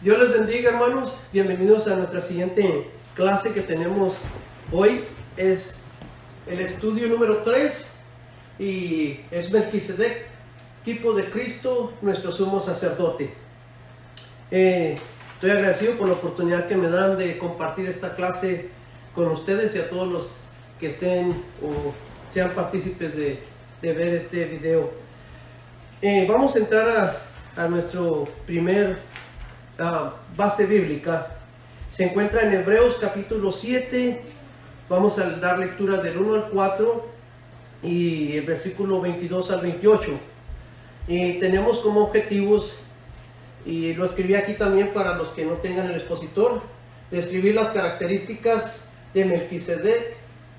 Dios les bendiga, hermanos. Bienvenidos a nuestra siguiente clase que tenemos hoy. Es el estudio número 3 y es Melquisedec, tipo de Cristo, nuestro sumo sacerdote. Estoy agradecido por la oportunidad que me dan de compartir esta clase con ustedes y a todos los que estén o sean partícipes de ver este video. Vamos a entrar a nuestro primer base bíblica. Se encuentra en Hebreos capítulo 7. Vamos a dar lectura del 1 al 4 y el versículo 22 al 28. Y tenemos como objetivos, y lo escribí aquí también para los que no tengan el expositor, describir las características de Melquisedec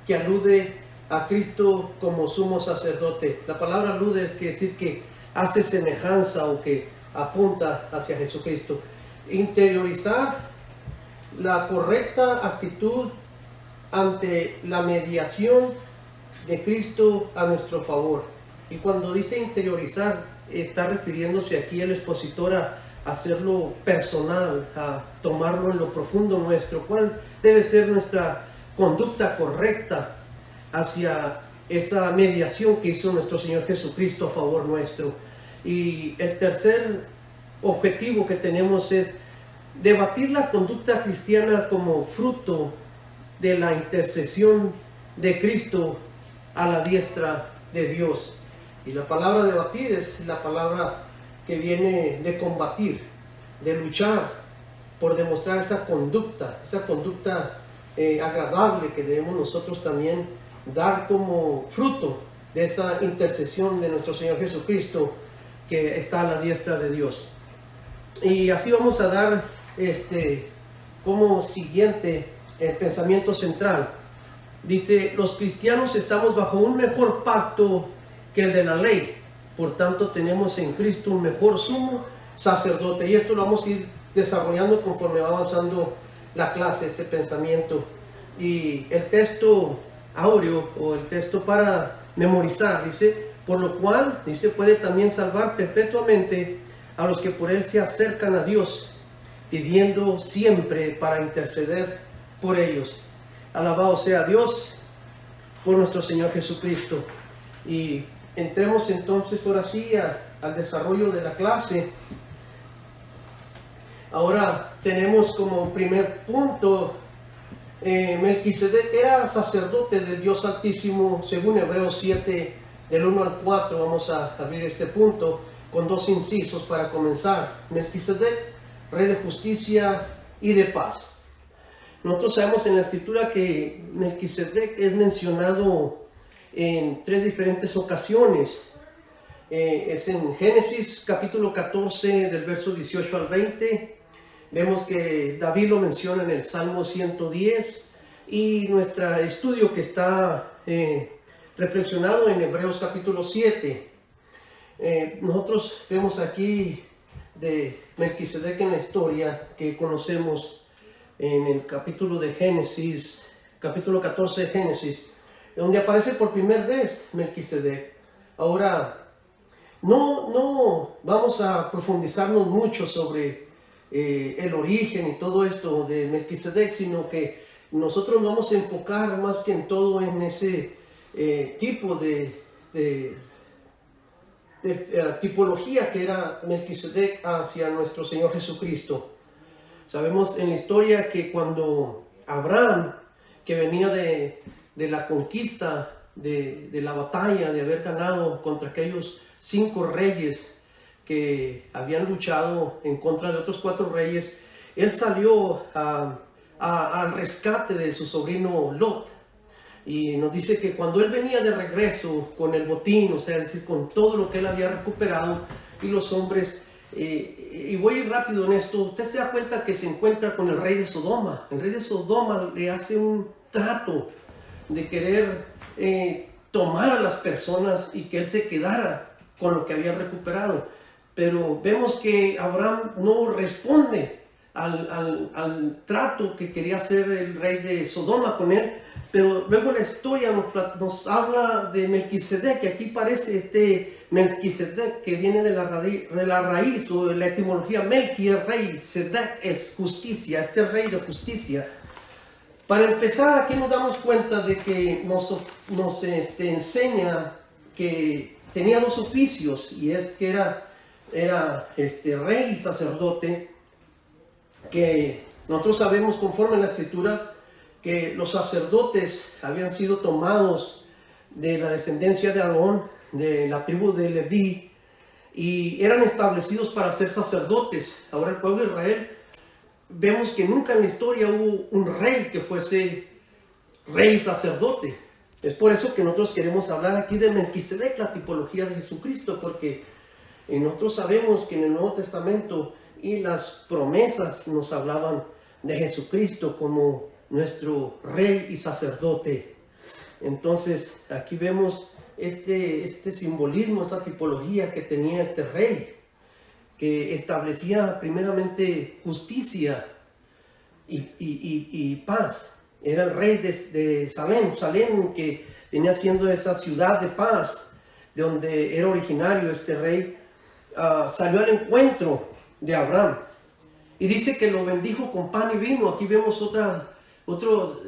que alude a Cristo como sumo sacerdote. La palabra alude es decir que hace semejanza o que apunta hacia Jesucristo. Interiorizar la correcta actitud ante la mediación de Cristo a nuestro favor. Y cuando dice interiorizar, está refiriéndose aquí el expositor a hacerlo personal, a tomarlo en lo profundo nuestro. ¿Cuál debe ser nuestra conducta correcta hacia esa mediación que hizo nuestro Señor Jesucristo a favor nuestro? Y el tercer objetivo que tenemos es debatir la conducta cristiana como fruto de la intercesión de Cristo a la diestra de Dios. Y la palabra debatir es la palabra que viene de combatir, de luchar por demostrar esa conducta agradable que debemos nosotros también dar como fruto de esa intercesión de nuestro Señor Jesucristo que está a la diestra de Dios. Y así vamos a dar como siguiente el pensamiento central. Dice: los cristianos estamos bajo un mejor pacto que el de la ley, por tanto tenemos en Cristo un mejor sumo sacerdote. Y esto lo vamos a ir desarrollando conforme va avanzando la clase, este pensamiento. Y el texto áureo o el texto para memorizar dice: por lo cual, dice, puede también salvar perpetuamente a los que por él se acercan a Dios, pidiendo siempre para interceder por ellos. Alabado sea Dios por nuestro Señor Jesucristo. Y entremos entonces ahora sí al desarrollo de la clase. Ahora tenemos como primer punto, Melquisedec era sacerdote del Dios Altísimo, según Hebreos 7, del 1 al 4. Vamos a abrir este punto con dos incisos para comenzar. Melquisedec, rey de justicia y de paz. Nosotros sabemos en la escritura que Melquisedec es mencionado en tres diferentes ocasiones. Es en Génesis capítulo 14 del verso 18 al 20. Vemos que David lo menciona en el Salmo 110 y nuestro estudio que está reflexionado en Hebreos capítulo 7. Nosotros vemos aquí de Melquisedec en la historia que conocemos en el capítulo de Génesis, capítulo 14 de Génesis, donde aparece por primera vez Melquisedec. Ahora, no vamos a profundizarnos mucho sobre el origen y todo esto de Melquisedec, sino que nosotros nos vamos a enfocar más que en todo en ese tipo de tipología que era Melquisedec hacia nuestro Señor Jesucristo. Sabemos en la historia que cuando Abraham, que venía de la conquista, de la batalla, de haber ganado contra aquellos 5 reyes que habían luchado en contra de otros 4 reyes, él salió al rescate de su sobrino Lot. Y nos dice que cuando él venía de regreso con el botín, o sea, es decir, con todo lo que él había recuperado, y los hombres, y voy a ir rápido en esto, usted se da cuenta que se encuentra con el rey de Sodoma. El rey de Sodoma le hace un trato de querer tomar a las personas y que él se quedara con lo que había recuperado. Pero vemos que Abraham no responde al trato que quería hacer el rey de Sodoma con él, Pero luego la historia nos habla de Melquisedec, que aquí parece este Melquisedec que viene de la raíz o de la etimología Melqui es rey, Sedec es justicia, este rey de justicia. Para empezar, aquí nos damos cuenta de que nos enseña que tenía dos oficios, y es que era rey y sacerdote, que nosotros sabemos conforme a la escritura que los sacerdotes habían sido tomados de la descendencia de Aarón, de la tribu de Leví, y eran establecidos para ser sacerdotes. Ahora el pueblo de Israel, vemos que nunca en la historia hubo un rey que fuese rey sacerdote. Es por eso que nosotros queremos hablar aquí de Melquisedec, la tipología de Jesucristo, porque nosotros sabemos que en el Nuevo Testamento y las promesas nos hablaban de Jesucristo como nuestro rey y sacerdote. Entonces aquí vemos este simbolismo, esta tipología que tenía este rey, que establecía primeramente justicia y paz. Era el rey de Salem, que venía siendo esa ciudad de paz, de donde era originario este rey. Salió al encuentro de Abraham y dice que lo bendijo con pan y vino. Aquí vemos otro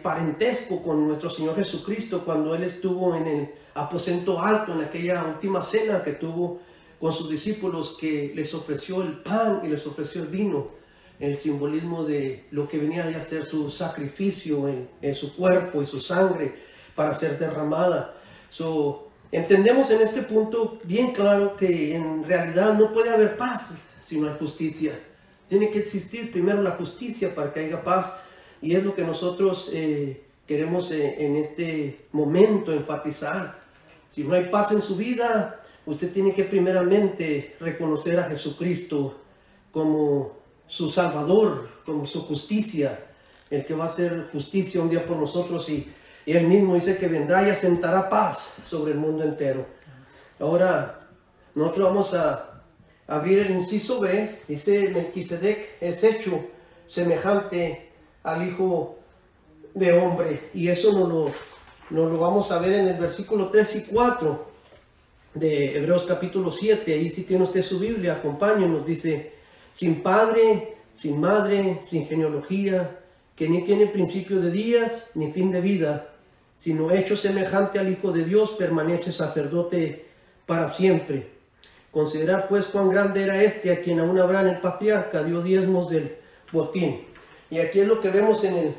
parentesco con nuestro Señor Jesucristo, cuando Él estuvo en el aposento alto, en aquella última cena que tuvo con sus discípulos, que les ofreció el pan y les ofreció el vino, el simbolismo de lo que venía a ser su sacrificio en su cuerpo y su sangre para ser derramada. Entendemos en este punto bien claro que en realidad no puede haber paz si no hay justicia. Tiene que existir primero la justicia para que haya paz, y es lo que nosotros queremos en este momento enfatizar. Si no hay paz en su vida, usted tiene que primeramente reconocer a Jesucristo como su Salvador, como su justicia, el que va a hacer justicia un día por nosotros, y Él mismo dice que vendrá y asentará paz sobre el mundo entero. Ahora, nosotros vamos a abrir el inciso B. Dice: Melquisedec es hecho semejante al Hijo de Hombre, y eso nos lo vamos a ver en el versículo 3 y 4 de Hebreos capítulo 7. Ahí si tiene usted su Biblia, acompáñenos. Dice: sin padre, sin madre, sin genealogía, que ni tiene principio de días ni fin de vida, sino hecho semejante al Hijo de Dios, permanece sacerdote para siempre. Considerad pues cuán grande era este, a quien aún Abraham el patriarca dio diezmos del botín. Y aquí es lo que vemos en el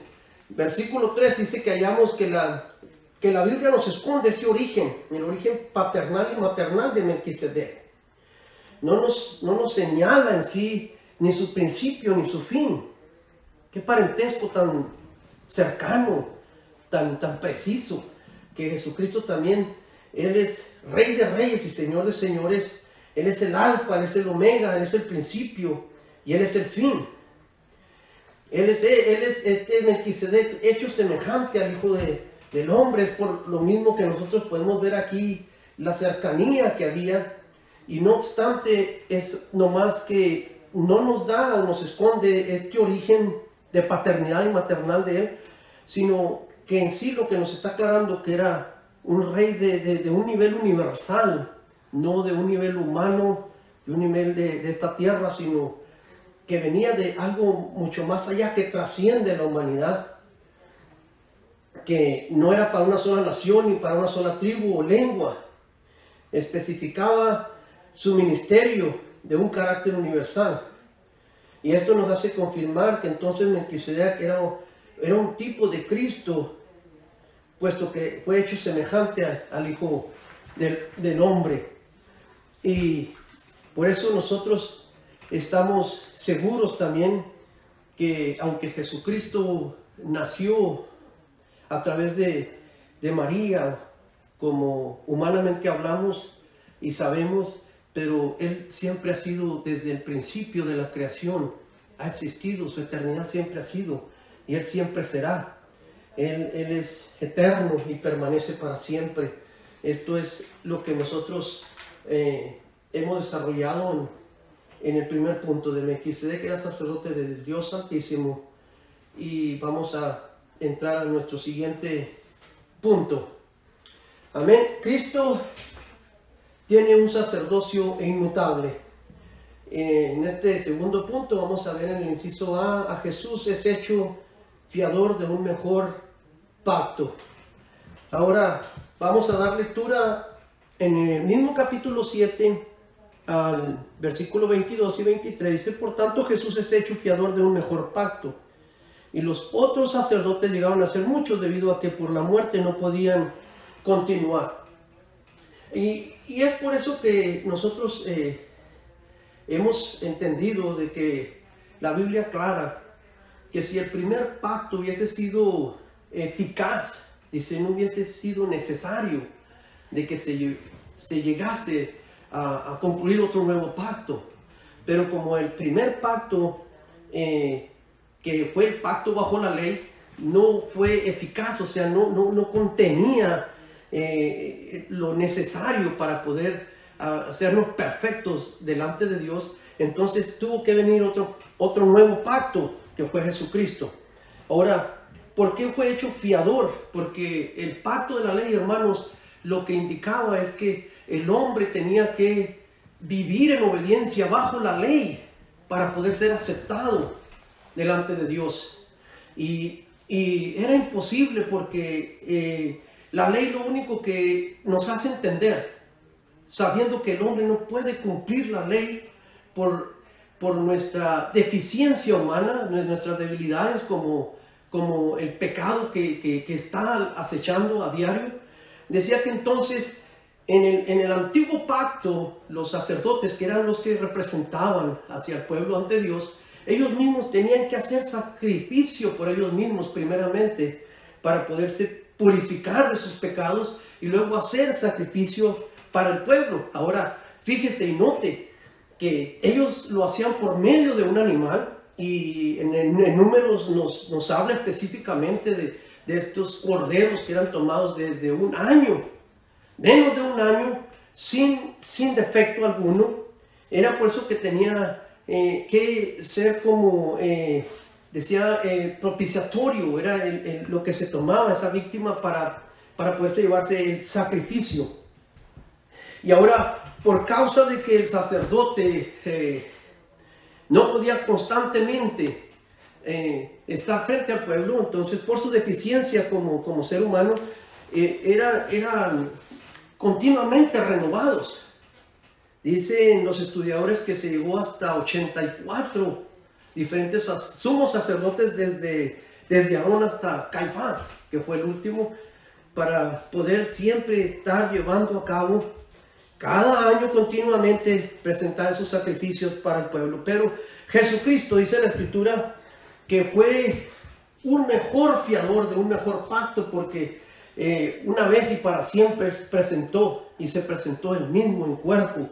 versículo 3, dice que hallamos que la Biblia nos esconde ese origen, el origen paternal y maternal de Melquisedec. No nos señala en sí ni su principio ni su fin. Qué parentesco tan cercano, tan preciso, que Jesucristo también, Él es Rey de Reyes y Señor de Señores. Él es el alfa, Él es el omega, Él es el principio y Él es el fin. Él es este Melquisedec hecho semejante al Hijo del Hombre. Es por lo mismo que nosotros podemos ver aquí la cercanía que había, y no obstante es nomás que no nos da o nos esconde este origen de paternidad y maternal de Él, sino que en sí lo que nos está aclarando que era un rey de un nivel universal, no de un nivel humano, de un nivel de esta tierra, sino que venía de algo mucho más allá, que trasciende la humanidad, que no era para una sola nación ni para una sola tribu o lengua. Especificaba su ministerio de un carácter universal. Y esto nos hace confirmar que entonces Melquisedec era un tipo de Cristo, puesto que fue hecho semejante al Hijo del Hombre. Y por eso nosotros estamos seguros también que aunque Jesucristo nació a través de María, como humanamente hablamos y sabemos, pero Él siempre ha sido desde el principio de la creación, ha existido, su eternidad siempre ha sido, y Él siempre será. Él es eterno y permanece para siempre. Esto es lo que nosotros hemos desarrollado en el primer punto de Melquisedec, que era sacerdote del Dios Santísimo, y vamos a entrar a nuestro siguiente punto. Amén. Cristo tiene un sacerdocio inmutable. En este segundo punto vamos a ver en el inciso A Jesús es hecho fiador de un mejor pacto. Ahora vamos a dar lectura en el mismo capítulo 7 al versículo 22 y 23. Dice, por tanto Jesús es hecho fiador de un mejor pacto. Y los otros sacerdotes llegaron a ser muchos debido a que por la muerte no podían continuar. Y es por eso que nosotros hemos entendido de que la Biblia aclara que si el primer pacto hubiese sido eficaz, dice, no hubiese sido necesario de que se llegase a concluir otro nuevo pacto. Pero como el primer pacto, que fue el pacto bajo la ley, no fue eficaz, o sea, no contenía lo necesario para poder hacernos perfectos delante de Dios, entonces tuvo que venir otro nuevo pacto, que fue Jesucristo. Ahora, ¿por qué fue hecho fiador? Porque el pacto de la ley, hermanos, lo que indicaba es que el hombre tenía que vivir en obediencia bajo la ley para poder ser aceptado delante de Dios. Y era imposible porque la ley lo único que nos hace entender, sabiendo que el hombre no puede cumplir la ley por nuestra deficiencia humana, nuestras debilidades como el pecado que está acechando a diario. Decía que entonces en el antiguo pacto los sacerdotes, que eran los que representaban hacia el pueblo ante Dios, ellos mismos tenían que hacer sacrificio por ellos mismos primeramente para poderse purificar de sus pecados y luego hacer sacrificio para el pueblo. Ahora fíjese y note que ellos lo hacían por medio de un animal, y en Números nos habla específicamente de estos corderos que eran tomados desde un año, menos de un año, sin defecto alguno. Era por eso que tenía que ser como decía propiciatorio, era lo que se tomaba esa víctima para poderse llevarse el sacrificio. Y ahora, por causa de que el sacerdote no podía constantemente estar frente al pueblo, entonces por su deficiencia como ser humano, eran continuamente renovados. Dicen los estudiadores que se llegó hasta 84 diferentes sumos sacerdotes desde Aarón hasta Caifás, que fue el último, para poder siempre estar llevando a cabo cada año continuamente presentar esos sacrificios para el pueblo. Pero Jesucristo, dice la Escritura, que fue un mejor fiador de un mejor pacto, porque una vez y para siempre se presentó él mismo en cuerpo.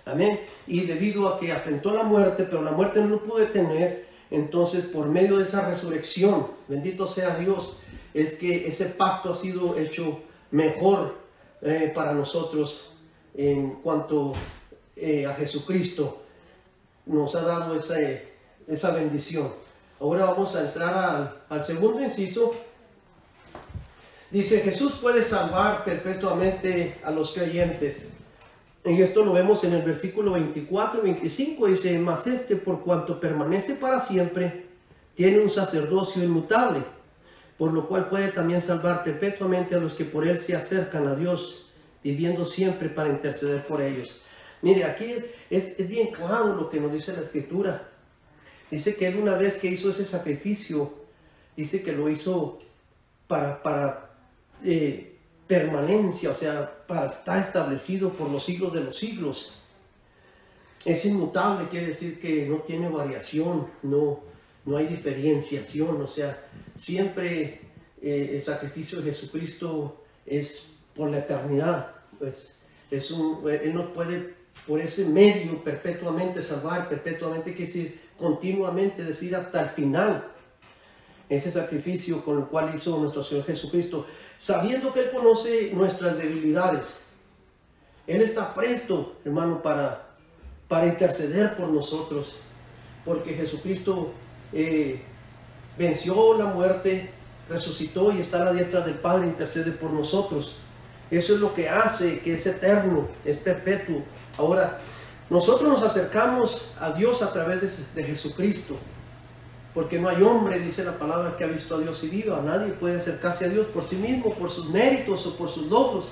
Amén. Y debido a que afrontó la muerte, pero la muerte no lo pudo detener, entonces por medio de esa resurrección, bendito sea Dios, es que ese pacto ha sido hecho mejor para nosotros. En cuanto a Jesucristo nos ha dado esa bendición. Ahora vamos a entrar al segundo inciso. Dice, Jesús puede salvar perpetuamente a los creyentes. Y esto lo vemos en el versículo 24 y 25. Dice, mas por cuanto permanece para siempre, tiene un sacerdocio inmutable, por lo cual puede también salvar perpetuamente a los que por él se acercan a Dios, viviendo siempre para interceder por ellos. Mire, aquí es bien claro lo que nos dice la Escritura. Dice que él, una vez que hizo ese sacrificio, dice que lo hizo para permanencia, o sea, para estar establecido por los siglos de los siglos. Es inmutable, quiere decir que no tiene variación, no hay diferenciación, o sea, siempre el sacrificio de Jesucristo es por la eternidad. Pues Él nos puede por ese medio perpetuamente salvar, perpetuamente quiere decir continuamente, decir hasta el final. Ese sacrificio con el cual hizo nuestro Señor Jesucristo, sabiendo que Él conoce nuestras debilidades. Él está presto, hermano, para interceder por nosotros, porque Jesucristo venció la muerte, resucitó y está a la diestra del Padre, intercede por nosotros. Eso es lo que hace que es eterno, es perpetuo. Ahora, nosotros nos acercamos a Dios a través de Jesucristo, porque no hay hombre, dice la palabra, que ha visto a Dios y viva. Nadie puede acercarse a Dios por sí mismo, por sus méritos o por sus logros.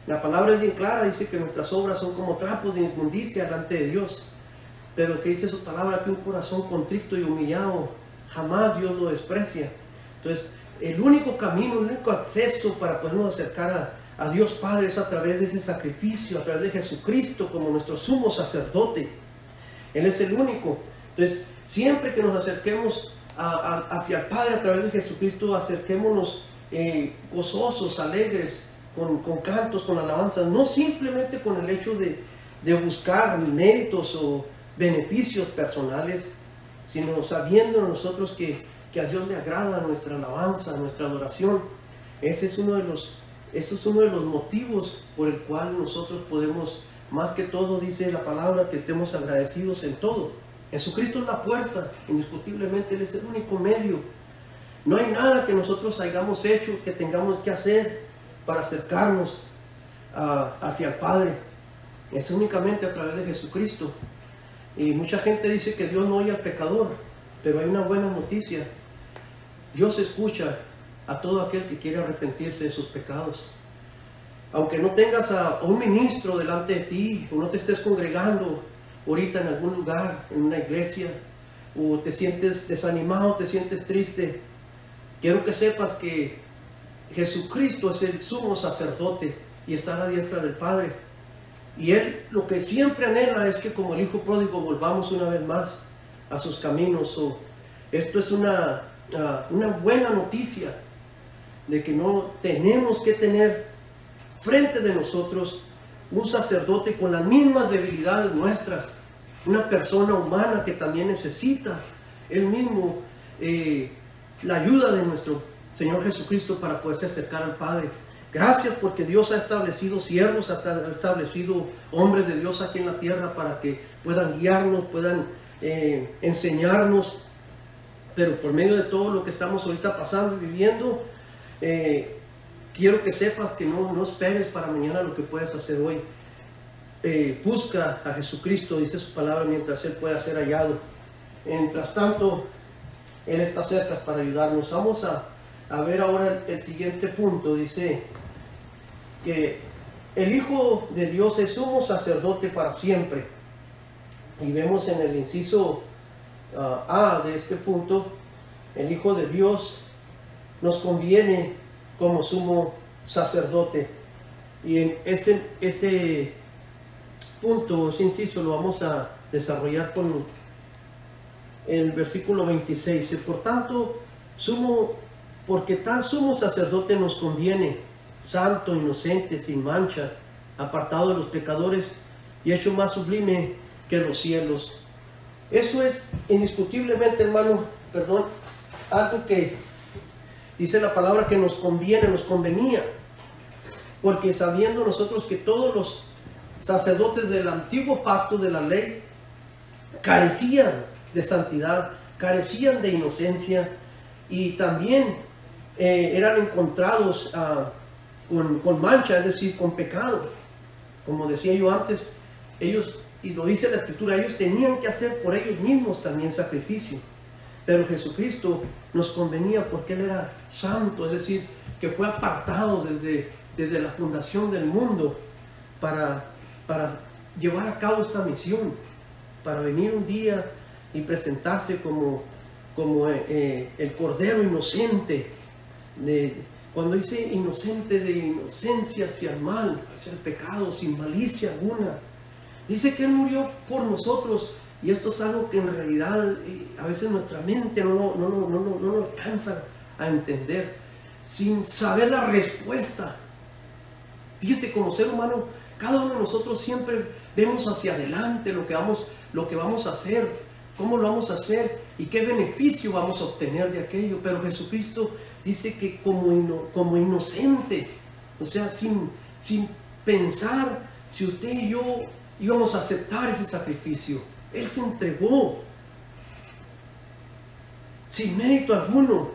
La palabra es bien clara, dice que nuestras obras son como trapos de inmundicia delante de Dios. Pero que dice su palabra, que un corazón contrito y humillado, jamás Dios lo desprecia. Entonces, el único camino, el único acceso para podernos acercar a Dios Padre es a través de ese sacrificio, a través de Jesucristo como nuestro sumo sacerdote. Él es el único. Entonces, siempre que nos acerquemos hacia el Padre a través de Jesucristo, acerquémonos gozosos, alegres, con cantos, con alabanzas, no simplemente con el hecho de buscar méritos o beneficios personales, sino sabiendo nosotros que a Dios le agrada nuestra alabanza, nuestra adoración. Ese es uno de los motivos por el cual nosotros podemos, más que todo, dice la palabra, que estemos agradecidos en todo. Jesucristo es la puerta, indiscutiblemente Él es el único medio. No hay nada que nosotros hayamos hecho, que tengamos que hacer para acercarnos hacia el Padre. Es únicamente a través de Jesucristo. Y mucha gente dice que Dios no oye al pecador, pero hay una buena noticia. Dios escucha a todo aquel que quiere arrepentirse de sus pecados. Aunque no tengas a un ministro delante de ti, o no te estés congregando ahorita en algún lugar, en una iglesia, o te sientes desanimado, te sientes triste, quiero que sepas que Jesucristo es el sumo sacerdote y está a la diestra del Padre. Y Él lo que siempre anhela es que, como el hijo pródigo, volvamos una vez más a sus caminos. Esto es una buena noticia de que no tenemos que tener frente de nosotros un sacerdote con las mismas debilidades nuestras, una persona humana que también necesita Él mismo la ayuda de nuestro Señor Jesucristo para poderse acercar al Padre. Gracias porque Dios ha establecido siervos, ha establecido hombres de Dios aquí en la tierra para que puedan guiarnos, puedan enseñarnos. Pero por medio de todo lo que estamos ahorita pasando y viviendo, quiero que sepas que no esperes para mañana lo que puedes hacer hoy. Busca a Jesucristo, dice su palabra, mientras Él pueda ser hallado. Mientras tanto, Él está cerca para ayudarnos. Vamos a ver ahora el siguiente punto. Dice que el Hijo de Dios es sumo sacerdote para siempre. Y vemos en el inciso A de este punto, el Hijo de Dios nos conviene como sumo sacerdote. Y en ese punto, ese inciso, lo vamos a desarrollar con el versículo 26. Por tanto, porque tal sumo sacerdote nos conviene, santo, inocente, sin mancha, apartado de los pecadores y hecho más sublime que los cielos. Eso es indiscutiblemente, hermano, algo que dice la palabra que nos conviene, nos convenía, porque sabiendo nosotros que todos los sacerdotes del antiguo pacto de la ley carecían de santidad, carecían de inocencia y también eran encontrados con mancha, es decir, con pecado. Como decía yo antes, ellos, y lo dice la Escritura, ellos tenían que hacer por ellos mismos también sacrificio. Pero Jesucristo nos convenía porque Él era santo, es decir, que fue apartado desde la fundación del mundo para llevar a cabo esta misión, para venir un día y presentarse como el Cordero inocente. Cuando dice inocente, de inocencia hacia el mal, hacia el pecado, sin malicia alguna. Dice que Él murió por nosotros, y esto es algo que en realidad a veces nuestra mente no lo alcanza a entender, sin saber la respuesta. Fíjese, como ser humano, cada uno de nosotros siempre vemos hacia adelante lo que vamos a hacer, cómo lo vamos a hacer y qué beneficio vamos a obtener de aquello. Pero Jesucristo dice que como inocente, o sea, sin pensar si usted y yo íbamos a aceptar ese sacrificio, Él se entregó sin mérito alguno.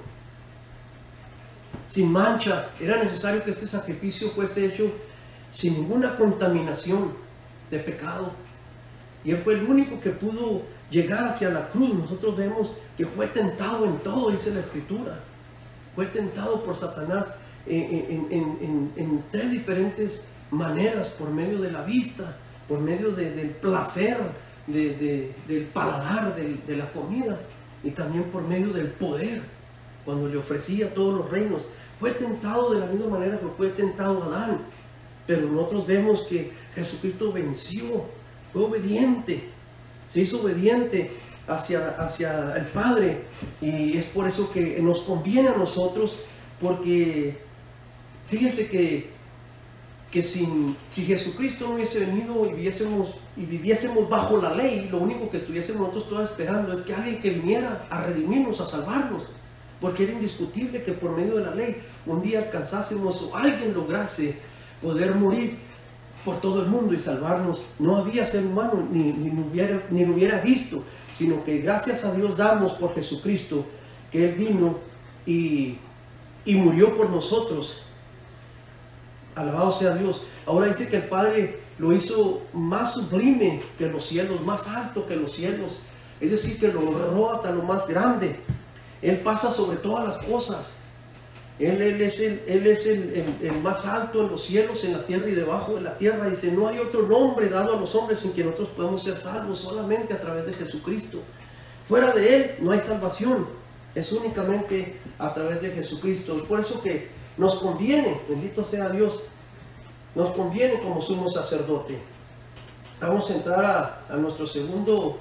sin mancha. Era necesario que este sacrificio fuese hecho sin ninguna contaminación de pecado. Y Él fue el único que pudo llegar hacia la cruz. Nosotros vemos que fue tentado en todo, dice la Escritura. Fue tentado por Satanás en tres diferentes maneras: por medio de la vista, por medio del placer, del paladar, de la comida, y también por medio del poder, cuando le ofrecía todos los reinos. Fue tentado de la misma manera que fue tentado Adán. Pero nosotros vemos que Jesucristo venció, fue obediente, se hizo obediente hacia el Padre, y es por eso que nos conviene a nosotros, porque fíjense que si Jesucristo no hubiese venido y viviésemos bajo la ley, lo único que estuviésemos nosotros todos esperando es que alguien que viniera a redimirnos, a salvarnos, porque era indiscutible que por medio de la ley un día alcanzásemos o alguien lograse poder morir por todo el mundo y salvarnos. No había ser humano ni lo hubiera visto, sino que gracias a Dios damos por Jesucristo, que Él vino y murió por nosotros. Alabado sea Dios. Ahora dice que el Padre lo hizo más sublime que los cielos, más alto que los cielos. Es decir, que lo honró hasta lo más grande. Él pasa sobre todas las cosas. Él es el más alto en los cielos, en la tierra y debajo de la tierra. Dice, no hay otro nombre dado a los hombres en que nosotros podemos ser salvos, solamente a través de Jesucristo. Fuera de Él no hay salvación. Es únicamente a través de Jesucristo. Es por eso que nos conviene, bendito sea Dios, nos conviene como sumo sacerdote. Vamos a entrar a nuestro segundo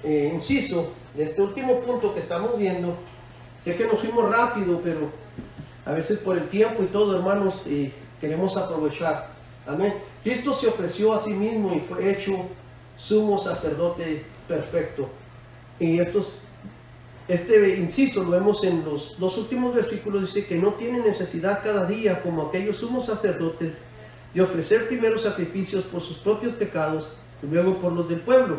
inciso de este último punto que estamos viendo. Sé que nos fuimos rápido, pero a veces por el tiempo y todo, hermanos, queremos aprovechar. Amén. Cristo se ofreció a sí mismo y fue hecho sumo sacerdote perfecto. Y este inciso lo vemos en los dos últimos versículos. Dice que no tiene necesidad cada día, como aquellos sumos sacerdotes, de ofrecer primero sacrificios por sus propios pecados y luego por los del pueblo.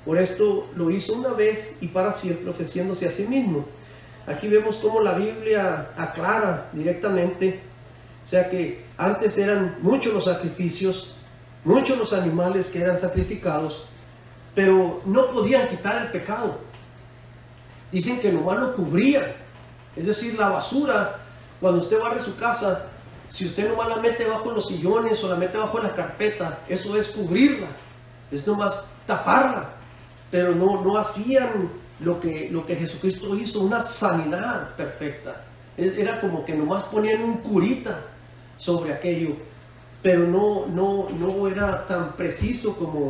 Por esto lo hizo una vez y para siempre, ofreciéndose a sí mismo. Aquí vemos cómo la Biblia aclara directamente, o sea que antes eran muchos los sacrificios, muchos los animales que eran sacrificados, pero no podían quitar el pecado. Dicen que nomás lo cubrían, es decir, la basura, cuando usted barre su casa, si usted nomás la mete bajo los sillones o la mete bajo la carpeta, eso es cubrirla, es nomás taparla, pero no hacían lo que Jesucristo hizo, una sanidad perfecta. Era como que nomás ponían un curita sobre aquello, pero no era tan preciso como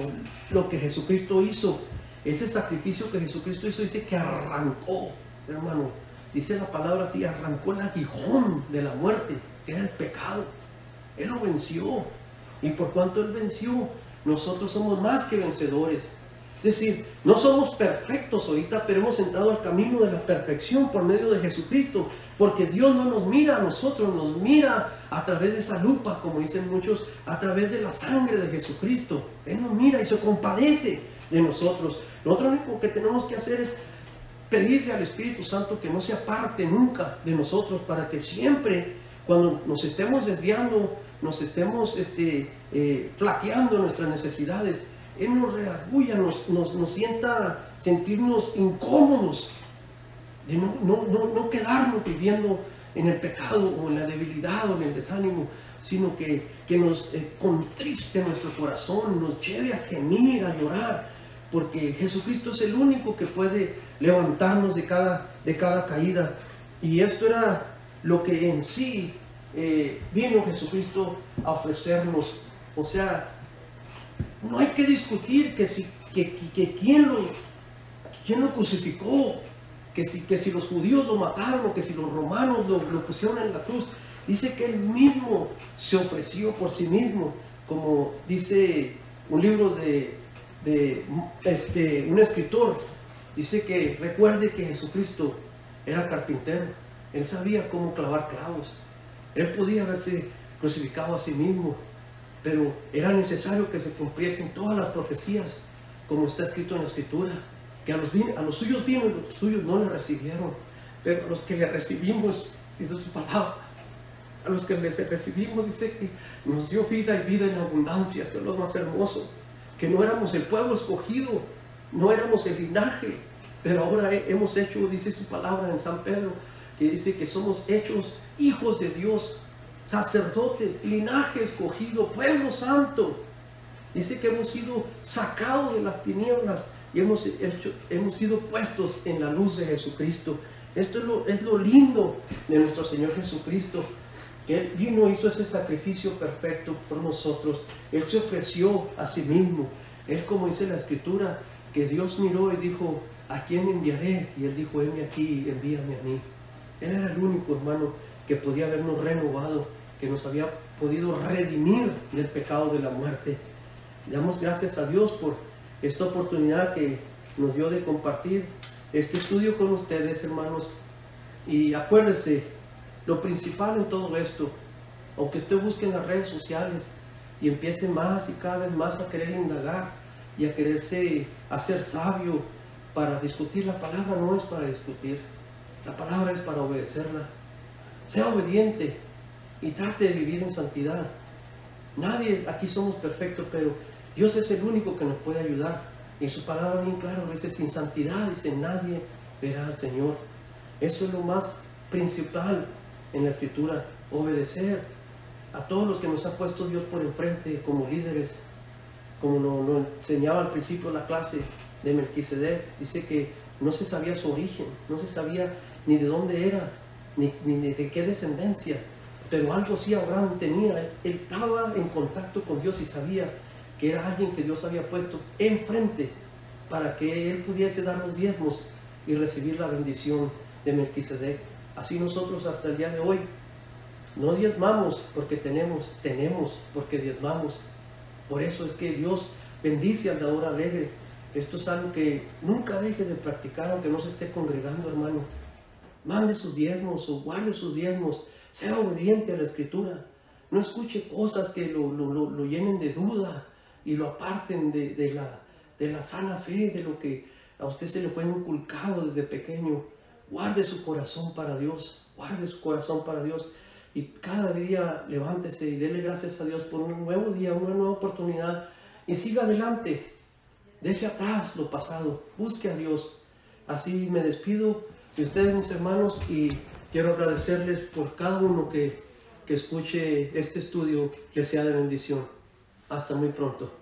lo que Jesucristo hizo. Ese sacrificio que Jesucristo hizo, dice que arrancó, hermano, dice la palabra así, arrancó el aguijón de la muerte, que era el pecado. Él lo venció, y por cuanto Él venció, nosotros somos más que vencedores. Es decir, no somos perfectos ahorita, pero hemos entrado al camino de la perfección por medio de Jesucristo, porque Dios no nos mira a nosotros, nos mira a través de esa lupa, como dicen muchos, a través de la sangre de Jesucristo. Él nos mira y se compadece de nosotros. Lo único que tenemos que hacer es pedirle al Espíritu Santo que no se aparte nunca de nosotros, para que siempre, cuando nos estemos desviando, nos estemos flaqueando en nuestras necesidades, Él nos redarguya, nos sienta sentirnos incómodos, de no quedarnos viviendo en el pecado o en la debilidad o en el desánimo, sino que nos contriste nuestro corazón, nos lleve a gemir, a llorar, porque Jesucristo es el único que puede levantarnos de cada caída. Y esto era lo que en sí vino Jesucristo a ofrecernos. O sea, no hay que discutir que quién lo crucificó, que si los judíos lo mataron o que si los romanos lo pusieron en la cruz. Dice que Él mismo se ofreció por sí mismo, como dice un libro de un escritor. Dice que recuerde que Jesucristo era carpintero. Él sabía cómo clavar clavos. Él podía haberse crucificado a sí mismo, pero era necesario que se cumpliesen todas las profecías, como está escrito en la Escritura, que a los suyos vino y los suyos no le recibieron, pero a los que le recibimos dice su palabra. A los que les recibimos, dice que nos dio vida y vida en abundancia. Esto es lo más hermoso. Que no éramos el pueblo escogido, no éramos el linaje, pero ahora hemos hecho, dice su palabra en San Pedro, que dice que somos hechos hijos de Dios, sacerdotes, linaje escogido, pueblo santo. Dice que hemos sido sacados de las tinieblas y hemos sido puestos en la luz de Jesucristo. Esto es lo lindo de nuestro Señor Jesucristo, que Él vino, hizo ese sacrificio perfecto por nosotros. Él se ofreció a sí mismo. Es como dice la Escritura, que Dios miró y dijo, ¿a quién enviaré? Y Él dijo, heme aquí, envíame a mí. Él era el único, hermano, que podía habernos renovado, que nos había podido redimir del pecado de la muerte. Damos gracias a Dios por esta oportunidad que nos dio de compartir este estudio con ustedes, hermanos. Y acuérdense, lo principal en todo esto, aunque usted busque en las redes sociales y empiece más y cada vez más a querer indagar y a quererse hacer sabio para discutir, la palabra no es para discutir, la palabra es para obedecerla. Sea obediente y trate de vivir en santidad. Nadie aquí somos perfectos, pero Dios es el único que nos puede ayudar. Y su palabra bien claro dice, sin santidad, dice, nadie verá al Señor. Eso es lo más principal en la Escritura, obedecer a todos los que nos ha puesto Dios por enfrente como líderes, como lo enseñaba al principio de la clase de Melquisedec. Dice que no se sabía su origen, no se sabía ni de dónde era, ni de qué descendencia, pero algo sí Abraham tenía. Él estaba en contacto con Dios y sabía que era alguien que Dios había puesto enfrente para que él pudiese dar los diezmos y recibir la bendición de Melquisedec. Así nosotros hasta el día de hoy no diezmamos porque tenemos porque diezmamos. Por eso es que Dios bendice al dador alegre. Esto es algo que nunca deje de practicar, aunque no se esté congregando, hermano. Mande sus diezmos o guarde sus diezmos. Sea obediente a la Escritura. No escuche cosas que lo llenen de duda y lo aparten de la sana fe, de lo que a usted se le fue inculcado desde pequeño. Guarde su corazón para Dios, guarde su corazón para Dios. Y cada día levántese y dele gracias a Dios por un nuevo día, una nueva oportunidad. Y siga adelante. Deje atrás lo pasado. Busque a Dios. Así me despido de ustedes, mis hermanos, y quiero agradecerles por cada uno que escuche este estudio. Les sea de bendición. Hasta muy pronto.